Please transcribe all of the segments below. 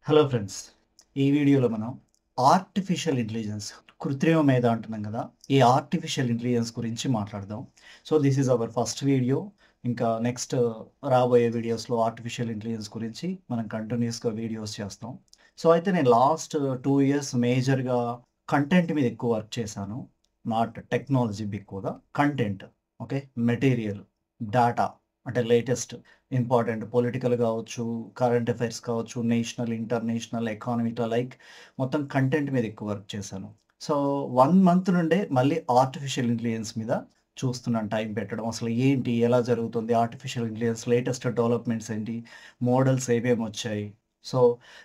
Hello friends. ఈ వీడియోలో మనం ఆర్టిఫిషియల్ ఇంటెలిజెన్స్, కృత్రిమ మేధ అంటున్నాం కదా! ఈ ఆర్టిఫిషియల్ ఇంటెలిజెన్స్ గురించి మాట్లాడదాం. So, this is our first video. ఇంకా నెక్స్ట్ రాబోయే వీడియోస్‌లో ఆర్టిఫిషియల్ ఇంటెలిజెన్స్ గురించి మనం కంటిన్యూయస్‌గా వీడియోస్ చేస్తాం. సో, అయితే నేను లాస్ట్ 2 ఇయర్స్ మేజర్‌గా కంటెంట్ మీద ఎక్కువ వర్క్ చేశాను. నాట్ టెక్నాలజీ ఎక్కువగా. కంటెంట్. ఓకే. మెటీరియల్, డాటా అంటే లేటెస్ట్ ఇంపార్టెంట్ పొలిటికల్ కావచ్చు, కరెంట్ అఫైర్స్ కావచ్చు, నేషనల్, ఇంటర్నేషనల్, ఎకానమీ ఇట్లా మొత్తం కంటెంట్ మీద ఎక్కువ వర్క్ చేశాను. సో, 1 మంత్ నుండే మళ్ళీ ఆర్టిఫిషియల్ ఇంటెలిజెన్స్ మీద చూస్తున్నాను టైం పెట్టడం. అసలు ఏంటి? ఎలా జరుగుతుంది? ఆర్టిఫిషియల్ ఇంటెలిజెన్స్ లేటెస్ట్ డెవలప్‌మెంట్స్ ఏంటి? మోడల్స్ ఏమేమొచ్చాయి? సో,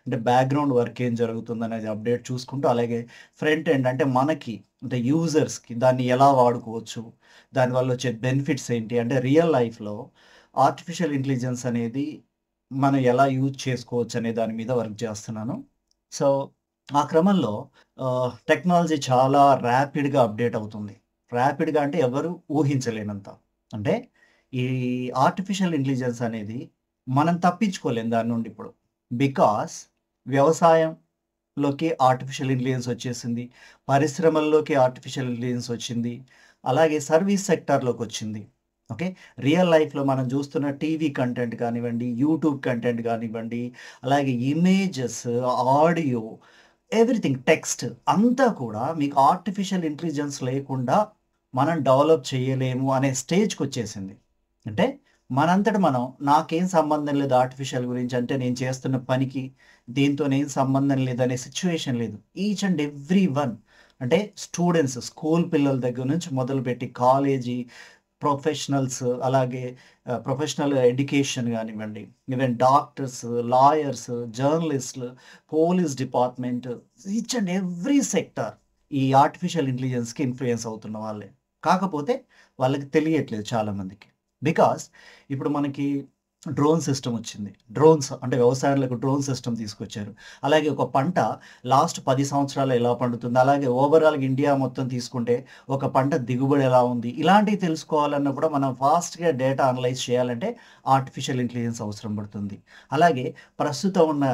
అంటే బ్యాక్‌గ్రౌండ్ వర్క్ ఏం జరుగుతుందనేది అప్డేట్ చూసుకుంటూ, అలాగే ఫ్రంట్ ఎండ్ అంటే మనకి అంటే యూజర్స్‌కి దాన్ని ఎలా వాడుకోవచ్చు? దానివల్ల వచ్చే బెనిఫిట్స్ ఏంటి? అంటే రియల్ లైఫ్‌లో ఆర్టిఫిషియల్ ఇంటెలిజెన్స్ అనేది మనం ఎలా యూజ్ చేసుకోవచ్చు అనే దాని మీద వర్క్ చేస్తున్నాను. సో, ఆ క్రమంలో టెక్నాలజీ చాలా ర్యాపిడ్‌గా అప్డేట్ అవుతుంది. ర్యాపిడ్‌గా అంటే ఎవరు ఊహించలేనంత. అంటే ఈ ఆర్టిఫిషియల్ ఇంటెలిజెన్స్ అనేది మనం తప్పించుకోలేం దాని నుండి ఇప్పుడు. బికాస్ వ్యవసాయంలోకి ఆర్టిఫిషియల్ ఇంటెలిజెన్స్ వచ్చేసింది. పరిశ్రమల్లోకి ఆర్టిఫిషియల్ ఇంటెలిజెన్స్ వచ్చింది. అలాగే సర్వీస్ సెక్టార్‌లోకొచ్చింది. ఓకే. రియల్ లైఫ్‌లో మనం చూస్తున్న టీవీ కంటెంట్ కానివ్వండి, యూట్యూబ్ కంటెంట్ కానివ్వండి, అలాగే ఇమేజెస్, ఆడియో, ఎవ్రీథింగ్ టెక్స్ట్ అంతా కూడా మీకు ఆర్టిఫిషియల్ ఇంటెలిజెన్స్ లేకుండా మనం డెవలప్ చేయలేము అనే స్టేజ్‌కొచ్చేసింది. అంటే మనంతట మనం నాకేం సంబంధం లేదు ఆర్టిఫిషియల్ గురించి, అంటే నేను చేస్తున్న పనికి దీంతోనేం సంబంధం లేదనే సిట్యుయేషన్ లేదు. ఈచ్ అండ్ ఎవ్రీ వన్ అంటే స్టూడెంట్స్, స్కూల్ పిల్లల దగ్గర నుంచి మొదలుపెట్టి కాలేజీ ప్రొఫెషనల్స్, అలాగే ప్రొఫెషనల్ ఎడ్యుకేషన్ గానివ్వండి, ఈవెన్ డాక్టర్స్, లాయర్స్, జర్నలిస్ట్‌లు, police department, each and every sector ఈ ఆర్టిఫిషియల్ ఇంటెలిజెన్స్‌కి ఇన్‌ఫ్లూయెన్స్ అవుతున్న వాళ్ళే. కాకపోతే వాళ్ళకి తెలియట్లేదు చాలామందికి. బికాస్ ఇప్పుడు మనకి డ్రోన్ సిస్టమ్ వచ్చింది. డ్రోన్స్ అంటే వ్యవసాయంలోకి డ్రోన్ సిస్టమ్ తీసుకొచ్చారు. అలాగే ఒక పంట లాస్ట్ 10 సంవత్సరాల్లో ఎలా పండుతుంది? అలాగే ఓవరాల్‌గా ఇండియా మొత్తం తీసుకుంటే ఒక పంట దిగుబడి ఎలా ఉంది? ఇలాంటివి తెలుసుకోవాలన్నా కూడా మనం ఫాస్ట్‌గా డేటా అనలైజ్ చేయాలంటే ఆర్టిఫిషియల్ ఇంటెలిజెన్స్ అవసరం పడుతుంది. అలాగే ప్రస్తుతం ఉన్న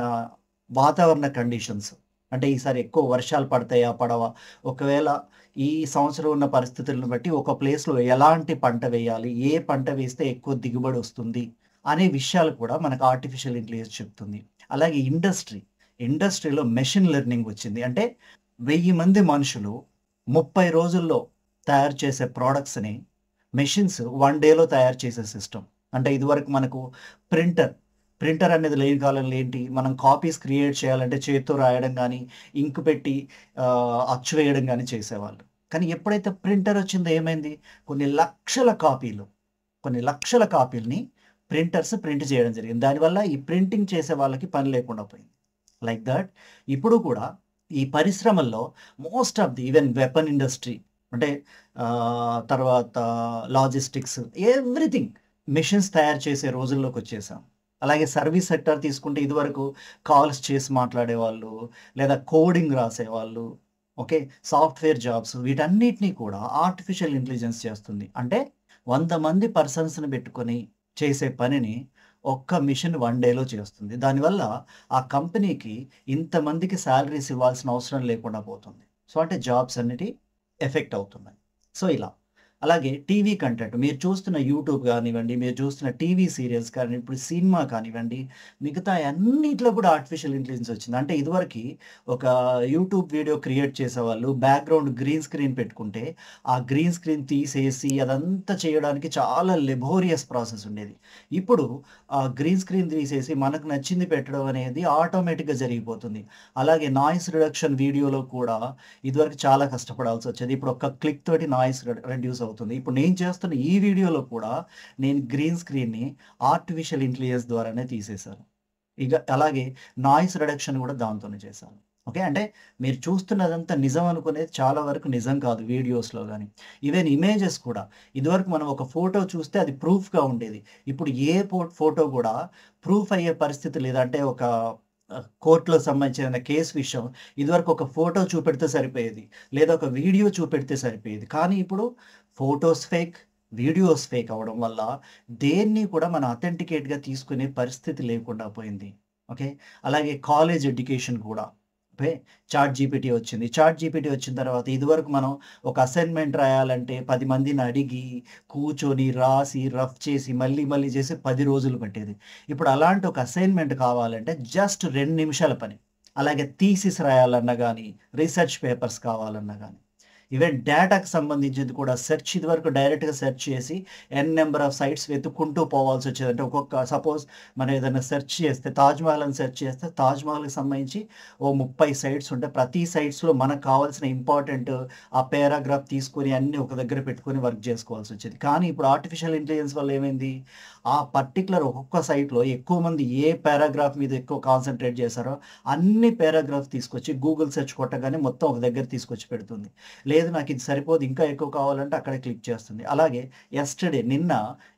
వాతావరణ కండిషన్స్, అంటే ఈసారి ఎక్కువ వర్షాలు పడతాయా? పడవా? ఒకవేళ ఈ సంవత్సరం ఉన్న పరిస్థితులను బట్టి ఒక ప్లేస్‌లో ఎలాంటి పంట వేయాలి? ఏ పంట వేస్తే ఎక్కువ దిగుబడి వస్తుంది? అనే విషయాలు కూడా మనకు ఆర్టిఫిషియల్ ఇంటెలిజెన్స్ చెప్తుంది. అలాగే ఇండస్ట్రీలో మెషిన్ లెర్నింగ్ వచ్చింది. అంటే 1000 మంది మనుషులు 30 రోజుల్లో తయారు చేసే ప్రొడక్ట్స్‌ని మెషిన్స్ 1 డేలో తయారు చేసే సిస్టమ్. అంటే ఇదివరకు మనకు ప్రింటర్, ప్రింటర్ అనేది లేని కాలంలో ఏంటి, మనం కాపీస్ క్రియేట్ చేయాలంటే చేత్తో రాయడం గానీ, ఇంక్ పెట్టి అచ్చు వేయడం గానీ చేసేవాళ్ళు. కానీ ఎప్పుడైతే ప్రింటర్ వచ్చిందో ఏమైంది? కొన్ని లక్షల కాపీలు, కొన్ని లక్షల కాపీలని ప్రింటర్స్ ప్రింట్ చేయడం జరిగింది. దానివల్ల ఈ ప్రింటింగ్ చేసే వాళ్ళకి పని లేకుండా పోయింది. లైక్ థట్ ఇప్పుడు కూడా ఈ పరిశ్రమల్లో most of the even weapon industry అంటే తర్వాత లాజిస్టిక్స్, ఎవ్రీథింగ్ మెషిన్స్ తయారు చేసే రోజుల్లోకొచ్చేసాం. అలాగే సర్వీస్ సెక్టార్ తీసుకుంటే ఇదివరకు కాల్స్ చేసి మాట్లాడేవాళ్ళు, లేదా కోడింగ్ రాసేవాళ్ళు. ఓకే. సాఫ్ట్‌వేర్ జాబ్స్ వీటన్నిటిని కూడా ఆర్టిఫిషియల్ ఇంటెలిజెన్స్ చేస్తుంది. అంటే 100 మంది పర్సన్స్‌ని పెట్టుకొని చేసే పనిని ఒక్క మిషన్ 1 డేలో చేస్తుంది. దానివల్ల ఆ కంపెనీకి ఇంతమందికి సాలరీస్ ఇవ్వాల్సిన అవసరం లేకుండా పోతుంది. సో, అంటే జాబ్స్ అన్నిటి ఎఫెక్ట్ అవుతున్నాయి. సో, ఇలా. అలాగే టీవీ కంటెంట్ మీరు చూస్తున్న యూట్యూబ్ గానివ్వండి, మీరు చూస్తున్న టీవీ సీరియల్స్ కానీ, ఇప్పుడు సినిమా కానివ్వండి, మిగతా అన్నిట్లో కూడా ఆర్టిఫిషియల్ ఇంటెలిజెన్స్ వచ్చింది. అంటే ఇదివరకి ఒక యూట్యూబ్ వీడియో క్రియేట్ చేసేవాళ్ళు బ్యాక్‌గ్రౌండ్ గ్రీన్ స్క్రీన్ పెట్టుకుంటే, ఆ గ్రీన్ స్క్రీన్ తీసేసి అదంతా చేయడానికి చాలా లెబోరియస్ ప్రాసెస్ ఉండేది. ఇప్పుడు ఆ గ్రీన్ స్క్రీన్ తీసేసి మనకు నచ్చింది పెట్టడం అనేది ఆటోమేటిక్‌గా జరిగిపోతుంది. అలాగే నాయిస్ రిడక్షన్ వీడియోలో కూడా ఇదివరకు చాలా కష్టపడాల్సొచ్చేది. ఇప్పుడు ఒక్క క్లిక్ తోటి నాయిస్ రెడ్యూస్ అవుతుంది. ఇప్పుడు నేను చేస్తున్న ఈ వీడియోలో కూడా నేను గ్రీన్ స్క్రీన్‌ని ఆర్టిఫిషియల్ ఇంటెలిజెన్స్ ద్వారానే తీసేశాను. ఇక అలాగే నాయిస్ రిడక్షన్ కూడా దాంతోనే చేశాను. ఓకే. అంటే మీరు చూస్తున్నదంతా నిజం అనుకునేది చాలా వరకు నిజం కాదు వీడియోస్‌లో గాని. ఈవెన్ ఇమేజెస్ కూడా ఇదివరకు మనం ఒక ఫోటో చూస్తే అది ప్రూఫ్‌గా ఉండేది. ఇప్పుడు ఏ ఫోటో కూడా ప్రూఫ్ అయ్యే పరిస్థితి లేదు. అంటే ఒక కోర్ట్‌లో సంబంధించిన కేస్ విషయం ఇదివరకు ఒక ఫోటో చూపెడితే సరిపోయేది. లేదా ఒక వీడియో చూపెడితే సరిపోయేది. కానీ ఇప్పుడు ఫోటోస్ ఫేక్, వీడియోస్ ఫేక్ అవ్వడం వల్ల దేన్ని కూడా మనం అథెంటికేట్‌గా తీసుకునే పరిస్థితి లేకుండా పోయింది. ఓకే. అలాగే కాలేజ్ ఎడ్యుకేషన్ కూడా. ఓకే. చాట్ జీపీటీ వచ్చింది. చాట్ జీపీటీ వచ్చిన తర్వాత ఇదివరకు మనం ఒక అసైన్‌మెంట్ రాయాలంటే 10 మందిని అడిగి, కూర్చొని, రాసి, రఫ్ చేసి, మళ్ళీ మళ్ళీ చేసి 10 రోజులు పట్టేది. ఇప్పుడు అలాంటి ఒక అసైన్‌మెంట్ కావాలంటే జస్ట్ 2 నిమిషాల పని. అలాగే థీసిస్ రాయాలన్నా గానీ, రీసెర్చ్ పేపర్స్ కావాలన్నా గానీ. ఈవెన్ డేటాకి సంబంధించింది కూడా సెర్చ్ ఇదివరకు డైరెక్ట్‌గా సెర్చ్ చేసి నెంబర్ ఆఫ్ సైట్స్ వెతుక్కుంటూ పోవాల్సొచ్చేది. అంటే ఒక్కొక్క సపోజ్ మనం ఏదైనా సెర్చ్ చేస్తే 'తాజ్‌మహల్' అని సెర్చ్ చేస్తే 'తాజ్‌మహల్‌కి' సంబంధించి ఓ 30 సైట్స్ ఉంటే ప్రతి సైట్స్‌లో మనకు కావాల్సిన ఇంపార్టెంట్ ఆ పారాగ్రాఫ్ తీసుకొని అన్నీ ఒక దగ్గర పెట్టుకొని వర్క్ చేసుకోవాల్సొచ్చేది. కానీ ఇప్పుడు ఆర్టిఫిషియల్ ఇంటెలిజెన్స్ వల్ల ఏమైంది? ఆ పర్టిక్యులర్ ఒక్కొక్క సైట్‌లో ఎక్కువ మంది ఏ పారాగ్రాఫ్ మీద ఎక్కువ కాన్సంట్రేట్ చేశారో అన్ని పారాగ్రాఫ్ తీసుకొచ్చి గూగుల్ సెర్చ్ కొట్టగానే మొత్తం ఒక దగ్గర తీసుకొచ్చి పెడుతుంది. లేదు నాకు ఇది సరిపోదు ఇంకా ఎక్కువ కావాలంటే అక్కడే క్లిక్ చేస్తుంది. అలాగే నిన్న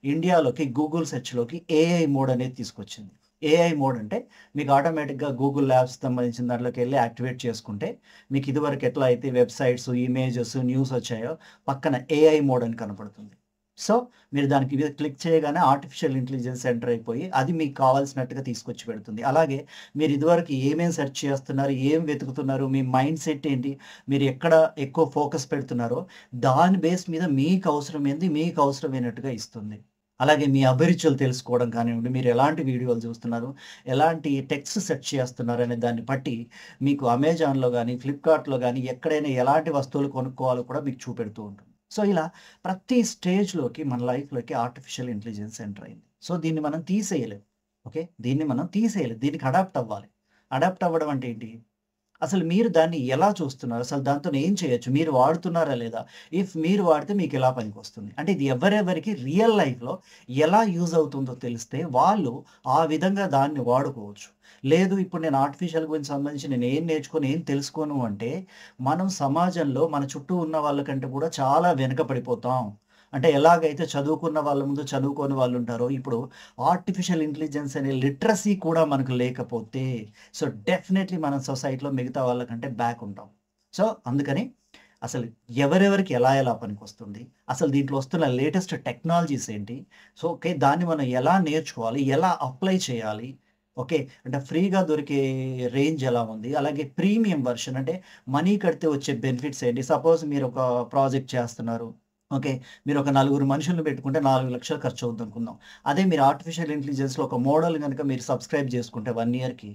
ఇండియాలోకి గూగుల్ సెర్చ్‌లోకి ఏఐ మోడ్ అనేది తీసుకొచ్చింది. ఏఐ మోడ్ అంటే మీకు ఆటోమేటిక్‌గా గూగుల్ ల్యాబ్స్ సంబంధించిన దాంట్లోకెళ్ళి యాక్టివేట్ చేసుకుంటే మీకు ఇదివరకు ఎట్లా అయితే వెబ్‌సైట్స్, ఇమేజెస్, న్యూస్ వచ్చాయో పక్కన ఏఐ మోడ్ అని కనపడుతుంది. సో, మీరు దానికి మీద క్లిక్ చేయగానే ఆర్టిఫిషియల్ ఇంటెలిజెన్స్ ఎంటర్ అయిపోయి అది మీకు కావాల్సినట్టుగా తీసుకొచ్చి పెడుతుంది. అలాగే మీరు ఇదివరకు ఏమేం సెర్చ్ చేస్తున్నారు? ఏం వెతుకుతున్నారు? మీ మైండ్ సెట్ ఏంటి? మీరు ఎక్కడ ఎక్కువ ఫోకస్ పెడుతున్నారో దాని బేస్ మీద మీకు అవసరమైంది మీకు అవసరమైనట్టుగా ఇస్తుంది. అలాగే మీ అభిరుచులు తెలుసుకోవడం కానివ్వండి, మీరు ఎలాంటి వీడియోలు చూస్తున్నారు? ఎలాంటి టెక్స్ట్ సెర్చ్ చేస్తున్నారనే దాన్ని బట్టి మీకు అమెజాన్‌లో గాని, ఫ్లిప్‌కార్ట్‌లో గాని ఎక్కడైనా ఎలాంటి వస్తువులు కొనుక్కోవాలో కూడా మీకు చూపెడుతూ ఉంటుంది. సో, ఇలా ప్రతి స్టేజ్‌లోకి మన లైఫ్‌లోకి ఆర్టిఫిషియల్ ఇంటెలిజెన్స్ ఎంటర్ అయింది. సో, దీన్ని మనం తీసేయలేం. ఓకే. దీన్ని మనం తీసేయలేం. దీనికి అడాప్ట్ అవ్వాలి. అడాప్ట్ అవ్వడం అంటే ఏంటి? అసలు మీరు దాన్ని ఎలా చూస్తున్నారు? అసలు దాంతోని ఏం చేయొచ్చు? మీరు వాడుతున్నారా లేదా? మీరు వాడితే మీకెలా పనికొస్తుంది? అంటే ఇది ఎవరెవరికి రియల్ లైఫ్‌లో ఎలా యూజ్ అవుతుందో తెలిస్తే వాళ్ళు ఆ విధంగా దాన్ని వాడుకోవచ్చు. లేదు ఇప్పుడు నేను ఆర్టిఫిషియల్ గురించి సంబంధించి నేను ఏం నేర్చుకొని, ఏం తెలుసుకోను అంటే, మనం సమాజంలో మన చుట్టూ ఉన్న వాళ్ళకంటే కూడా చాలా వెనకపడిపోతాం. అంటే ఎలాగైతే చదువుకున్న వాళ్ళ ముందు చదువుకోని వాళ్ళుంటారో, ఇప్పుడు ఆర్టిఫిషియల్ ఇంటెలిజెన్స్ అనే లిటరసీ కూడా మనకు లేకపోతే సో, డెఫినైట్‌లీ మనం సొసైటీలో మిగతా వాళ్ళకంటే బ్యాక్ ఉంటాం. సో, అందుకని అసలు ఎవరెవరికి ఎలా ఎలా పనికొస్తుంది? అసలు దీంట్లో వస్తున్న లేటెస్ట్ టెక్నాలజీస్ ఏంటి? So, okay. దాన్ని మనం ఎలా నేర్చుకోవాలి? ఎలా అప్లై చేయాలి? ఓకే. అంటే ఫ్రీగా దొరికే రేంజ్ ఎలా ఉంది? అలాగే ప్రీమియం వెర్షన్ అంటే మనీ కడితే వచ్చే బెనిఫిట్స్ ఏంటి? సపోజ్ మీరొక ప్రాజెక్ట్ చేస్తున్నారు. ఓకే. మీరొక నలుగురు మనుషుల్ని పెట్టుకుంటే 4,00,000 ఖర్చవుద్దనుకుందాం. అదే మీరు ఆర్టిఫిషియల్ ఇంటెలిజెన్స్‌లో ఒక మోడల్ గనుక మీరు సబ్‌స్క్రైబ్ చేసుకుంటే 1 ఇయర్‌కి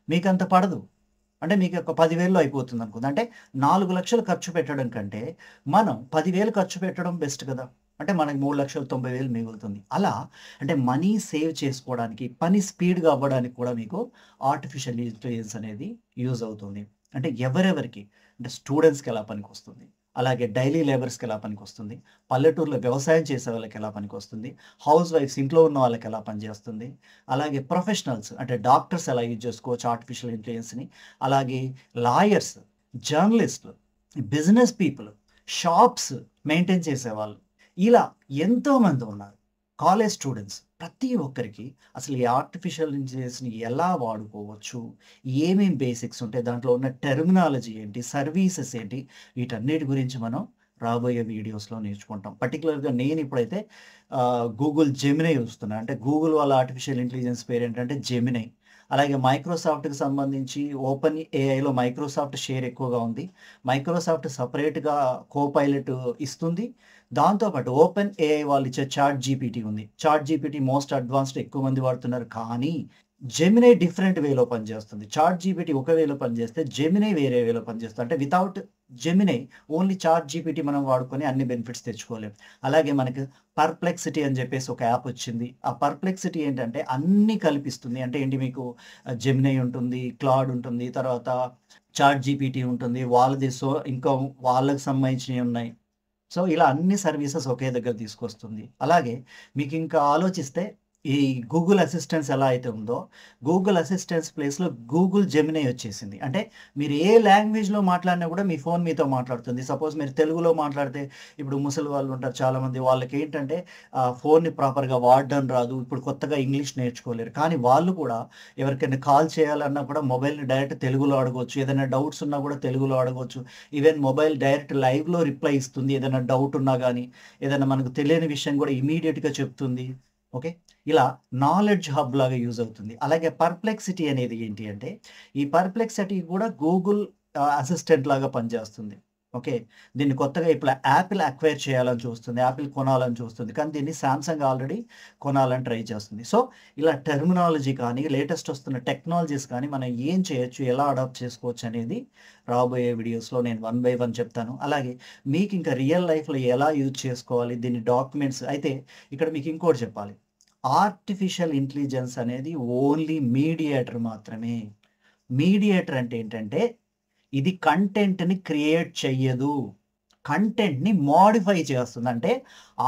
మీకంత పడదు. అంటే మీకు ఒక 10,000లో అయిపోతుందనుకుందాం. అంటే 4,00,000 ఖర్చు పెట్టడం కంటే, మనం 10,000 ఖర్చు పెట్టడం బెస్ట్ కదా! అంటే మనకి 3,90,000 మిగులుతుంది. అలా అంటే మనీ సేవ్ చేసుకోవడానికి, పని స్పీడ్‌గా అవ్వడానికి కూడా మీకు ఆర్టిఫిషియల్ ఇంటెలిజెన్స్ అనేది యూజ్ అవుతుంది. అంటే ఎవరెవరికి అంటే స్టూడెంట్స్‌కి ఎలా పనికొస్తుంది? అలాగే డైలీ లేబర్స్‌కి ఎలా పనికొస్తుంది? పల్లెటూరులో వ్యవసాయం చేసే వాళ్ళకి ఎలా పనికొస్తుంది? హౌస్ వైఫ్స్ ఇంట్లో ఉన్న వాళ్ళకి ఎలా పనిచేస్తుంది? అలాగే ప్రొఫెషనల్స్ అంటే డాక్టర్స్ ఎలా యూజ్ చేసుకోవచ్చు ఆర్టిఫిషియల్ ఇంటెలిజెన్స్‌ని? అలాగే లాయర్స్, జర్నలిస్ట్‌లు, బిజినెస్ పీపుల్, షాప్స్ మెయింటైన్ చేసేవాళ్ళు. ఇలా ఎంతోమంది ఉన్నారు. కాలేజ్ స్టూడెంట్స్ ప్రతి ఒక్కరికి అసలు ఈ ఆర్టిఫిషియల్ ఇంటెలిజెన్స్‌ని ఎలా వాడుకోవచ్చు? ఏమేం బేసిక్స్ ఉంటాయి? దాంట్లో ఉన్న టెర్మినాలజీ ఏంటి? సర్వీసెస్ ఏంటి? వీటన్నిటి గురించి మనం రాబోయే వీడియోస్‌లో నేర్చుకుంటాం. పర్టిక్యులర్‌గా నేనిప్పుడైతే గూగుల్ జెమినీ చూస్తున్నా. అంటే గూగుల్ వాళ్ళ ఆర్టిఫిషియల్ ఇంటెలిజెన్స్ పేరేంటంటే జెమినీ. అలాగే మైక్రోసాఫ్ట్‌కి సంబంధించి ఓపెన్ ఏఐలో మైక్రోసాఫ్ట్ షేర్ ఎక్కువగా ఉంది. మైక్రోసాఫ్ట్ సెపరేట్‌గా కోపైలట్ ఇస్తుంది. దాంతో పాటు ఓపెన్ ఏఐ వాళ్ళిచ్చే చాట్ జీపీటీ ఉంది. చాట్ జీపీటీ మోస్ట్ అడ్వాన్స్డ్ ఎక్కువ మంది వాడుతున్నారు. కానీ జెమినీ డిఫరెంట్ వేలో పనిచేస్తుంది. చాట్ జీపీటీ ఒక వేలో పనిచేస్తే జెమినీ వేరే వేలో పనిచేస్తుంది. అంటే without Gemini only chat GPT మనం వాడుకొని అన్ని బెనిఫిట్స్ తెచ్చుకోలేం. అలాగే మనకు పర్‌ప్లెక్సిటీ అని చెప్పేసి ఒక యాప్ వచ్చింది. ఆ పర్‌ప్లెక్సిటీ ఏంటంటే అన్నీ కలిపిస్తుంది. అంటే ఏంటి మీకు జెమినీ ఉంటుంది, క్లాడ్ ఉంటుంది, తర్వాత చాట్ జీపీటీ ఉంటుంది. వాళ్ళది ఇంకా వాళ్ళకి సంబంధించినయి ఉన్నాయి. సో, ఇలా అన్ని సర్వీసెస్ ఒకే దగ్గర తీసుకొస్తుంది. అలాగే మీకింకా ఆలోచిస్తే ఈ గూగుల్ అసిస్టెన్స్ ఎలా అయితే ఉందో, గూగుల్ అసిస్టెన్స్ ప్లేస్‌లో గూగుల్ జెమినీ వచ్చేసింది. అంటే మీరు ఏ లాంగ్వేజ్‌లో మాట్లాడినా కూడా మీ ఫోన్ మీతో మాట్లాడుతుంది. సపోజ్ మీరు తెలుగులో మాట్లాడితే ఇప్పుడు ముసలి వాళ్ళు ఉంటారు చాలామంది. వాళ్ళకేంటంటే ఫోన్‌ని ప్రాపర్‌గా వాడడం రాదు. ఇప్పుడు కొత్తగా ఇంగ్లీష్ నేర్చుకోలేరు. కానీ వాళ్ళు కూడా ఎవరికైనా కాల్ చేయాలన్నా కూడా మొబైల్‌ని డైరెక్ట్ తెలుగులో అడగొచ్చు. ఏదైనా డౌట్స్ ఉన్నా కూడా తెలుగులో అడగొచ్చు. ఈవెన్ మొబైల్ డైరెక్ట్ లైవ్‌లో రిప్లై ఇస్తుంది. ఏదైనా డౌట్ ఉన్నా గానీ, ఏదైనా మనకు తెలియని విషయం కూడా ఇమ్మీడియేట్‌గా చెప్తుంది. ఓకే. ఇలా నాలెడ్జ్ హబ్ లాగా యూజ్ అవుతుంది. అలాగే పర్‌ప్లెక్సిటీ అనేది ఏంటి అంటే, ఈ పర్‌ప్లెక్సిటీ కూడా గూగుల్ అసిస్టెంట్ లాగా పనిచేస్తుంది. ఓకే. దీన్ని కొత్తగా ఇప్పుడు యాపిల్ అక్వైర్ చేయాలని చూస్తుంది. యాపిల్ కొనాలని చూస్తుంది. కానీ దీన్ని సామ్‌సంగ్ ఆల్రెడీ కొనాలని ట్రై చేస్తుంది. సో, ఇలా టెర్మినాలజీ కానీ, లేటెస్ట్ వస్తున్న టెక్నాలజీస్ కానీ మనం ఏం చేయొచ్చు, ఎలా అడాప్ట్ చేసుకోవచ్చు అనేది రాబోయే వీడియోస్‌లో నేను వన్ బై వన్ చెప్తాను. అలాగే మీకు ఇంకా రియల్ లైఫ్‌లో ఎలా యూజ్ చేసుకోవాలి, దీన్ని డాక్యుమెంట్స్ అయితే ఇక్కడ మీకు ఇంకోటి చెప్పాలి. ఆర్టిఫిషియల్ ఇంటెలిజెన్స్ అనేది ఓన్లీ మీడియేటర్ మాత్రమే. మీడియేటర్ అంటే ఏంటంటే, ఇది కంటెంట్‌ని క్రియేట్ చెయ్యదు. కంటెంట్‌ని మోడిఫై చేస్తుంది. అంటే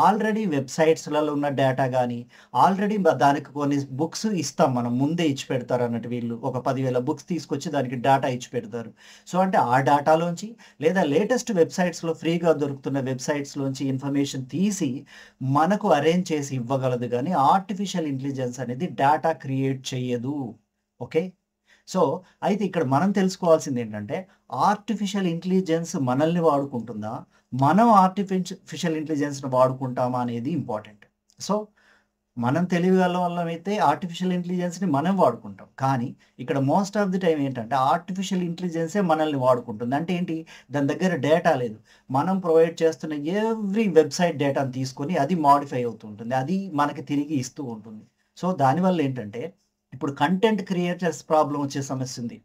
ఆల్రెడీ వెబ్‌సైట్స్‌లలో ఉన్న డేటా గాని, ఆల్రెడీ దానికి కొన్ని బుక్స్ ఇస్తాం మనం. ముందే ఇచ్చి పెడతారన్నట్టు వీళ్ళు. ఒక 10,000 బుక్స్ తీసుకొచ్చి దానికి డేటా ఇచ్చి పెడతారు. సో, అంటే ఆ డేటాలోంచి లేదా లేటెస్ట్ వెబ్‌సైట్స్‌లో ఫ్రీగా దొరుకుతున్న వెబ్‌సైట్స్‌లోంచి ఇన్ఫర్మేషన్ తీసి మనకు అరేంజ్ చేసి ఇవ్వగలదు గానీ, ఆర్టిఫిషియల్ ఇంటెలిజెన్స్ అనేది డేటా క్రియేట్ చెయ్యదు. ఓకే. సో, అయితే ఇక్కడ మనం తెలుసుకోవాల్సిందేంటంటే, ఆర్టిఫిషియల్ ఇంటెలిజెన్స్ మనల్ని వాడుకుంటుందా? మనం ఆర్టిఫిషియల్ ఇంటెలిజెన్స్‌ని వాడుకుంటామా అనేది ఇంపార్టెంట్. సో, మనం తెలివిగలవాళ్ళమైతే ఆర్టిఫిషియల్ ఇంటెలిజెన్స్‌ని మనం వాడుకుంటాం. కానీ ఇక్కడ మోస్ట్ ఆఫ్ ది టైమ్ ఏంటంటే, ఆర్టిఫిషియల్ ఇంటెలిజెన్సే మనల్ని వాడుకుంటుంది. అంటే ఏంటి? దాని దగ్గర డేటా లేదు. మనం ప్రొవైడ్ చేస్తున్న ఎవ్రీ వెబ్‌సైట్ డేటాను తీసుకొని అది మోడిఫై అవుతూ ఉంటుంది. అది మనకి తిరిగి ఇస్తూ ఉంటుంది. సో, దానివల్ల ఏంటంటే, ఇప్పుడు కంటెంట్ క్రియేటర్స్ ప్రాబ్లమ్ వచ్చే సమస్య ఉంది.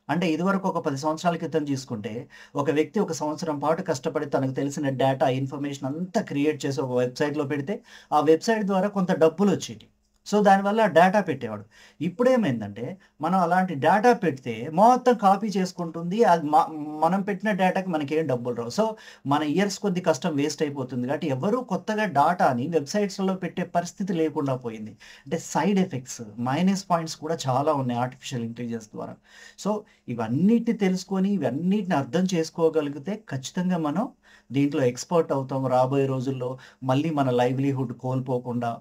అంటే ఇదివరకు ఒక 10 సంవత్సరాల క్రితం తీసుకుంటే, ఒక వ్యక్తి ఒక సంవత్సరం పాటు కష్టపడి తనకు తెలిసిన డేటా, ఇన్ఫర్మేషన్ అంతా క్రియేట్ చేసి ఒక వెబ్‌సైట్‌లో పెడితే, ఆ వెబ్‌సైట్ ద్వారా కొంత డబ్బులొచ్చేటివి. సో, దానివల్ల డేటా పెట్టేవాడు. ఇప్పుడేమైందంటే, మనం అలాంటి డేటా పెడితే మొత్తం కాపీ చేసుకుంటుంది. అది మనం పెట్టిన డేటాకి మనకేం డబ్బులు రావు. సో, మన ఇయర్స్ కొద్దీ కష్టం వేస్ట్ అయిపోతుంది. కాబట్టి ఎవరు కొత్తగా డాటాని వెబ్‌సైట్స్‌లో పెట్టే పరిస్థితి లేకుండా పోయింది. అంటే సైడ్ ఎఫెక్ట్స్, మైనస్ పాయింట్స్ కూడా చాలా ఉన్నాయి ఆర్టిఫిషియల్ ఇంటెలిజెన్స్ ద్వారా. సో, ఇవన్నిటిని తెలుసుకొని, ఇవన్నిటిని అర్థం చేసుకోగలిగితే ఖచ్చితంగా మనం దీంట్లో ఎక్స్‌పర్ట్ అవుతాం. రాబోయే రోజుల్లో మళ్ళీ మన లైవ్‌లీహుడ్ కోల్పోకుండా,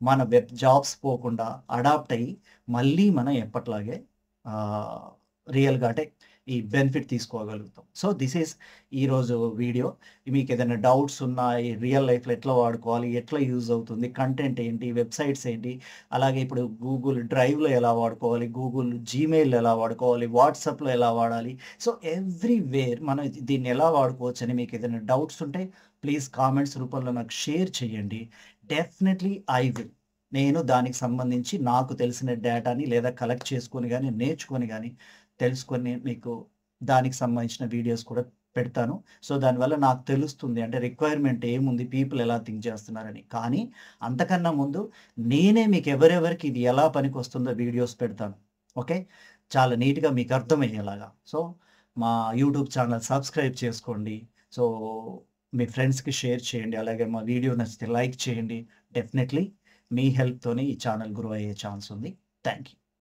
మన జాబ్స్ పోకుండా అడాప్ట్ అయ్యి, మళ్ళీ మనం ఎప్పటిలాగే ఆహ్, రియల్‌గా అంటే ఈ బెనిఫిట్ తీసుకోగలుగుతాం. సో, దిస్ ఈస్ ఈరోజు వీడియో. మీకేదైనా డౌట్స్ ఉన్నా, ఈ రియల్ లైఫ్‌లో ఎట్లా వాడుకోవాలి? ఎట్లా యూజ్ అవుతుంది? కంటెంట్ ఏంటి? వెబ్‌సైట్స్ ఏంటి? అలాగే ఇప్పుడు గూగుల్ డ్రైవ్‌లో ఎలా వాడుకోవాలి? గూగుల్ జీమెయిల్ ఎలా వాడుకోవాలి? వాట్సాప్‌లో ఎలా వాడాలి? సో, ఎవ్రీవేర్ మనం దీన్ని ఎలా వాడుకోవచ్చని మీకేదైనా డౌట్స్ ఉంటే ప్లీజ్ కామెంట్స్ రూపంలో నాకు షేర్ చేయండి. Definitely I will. నేను దానికి సంబంధించి నాకు తెలిసిన డేటాని లేదా కలెక్ట్ చేసుకొని గాని, నేర్చుకొని గాని, తెలుసుకొని మీకు దానికి సంబంధించిన వీడియోస్ కూడా పెడతాను. సో, దానివల్ల నాకు తెలుస్తుంది. అంటే రిక్వైర్మెంట్ ఏముంది? పీపుల్ ఎలా థింక్ చేస్తున్నారని. కానీ అంతకన్నా ముందు నేనే మీకు ఎవరెవరికి ఇది ఎలా పనికొస్తుందో వీడియోస్ పెడతాను. ఓకే. చాలా నీట్‌గా మీకు అర్థమయ్యేలాగా. సో, మా యూట్యూబ్ ఛానల్ సబ్స్క్రైబ్ చేసుకోండి. సో, మీ ఫ్రెండ్స్‌కి షేర్ చేయండి. అలాగే మా వీడియో నచ్చితే లైక్ చేయండి. డెఫినెట్‌లీ మీ హెల్ప్‌తోనే ఈ ఛానల్ గ్రో అయ్యే ఛాన్స్ ఉంది. Thank you.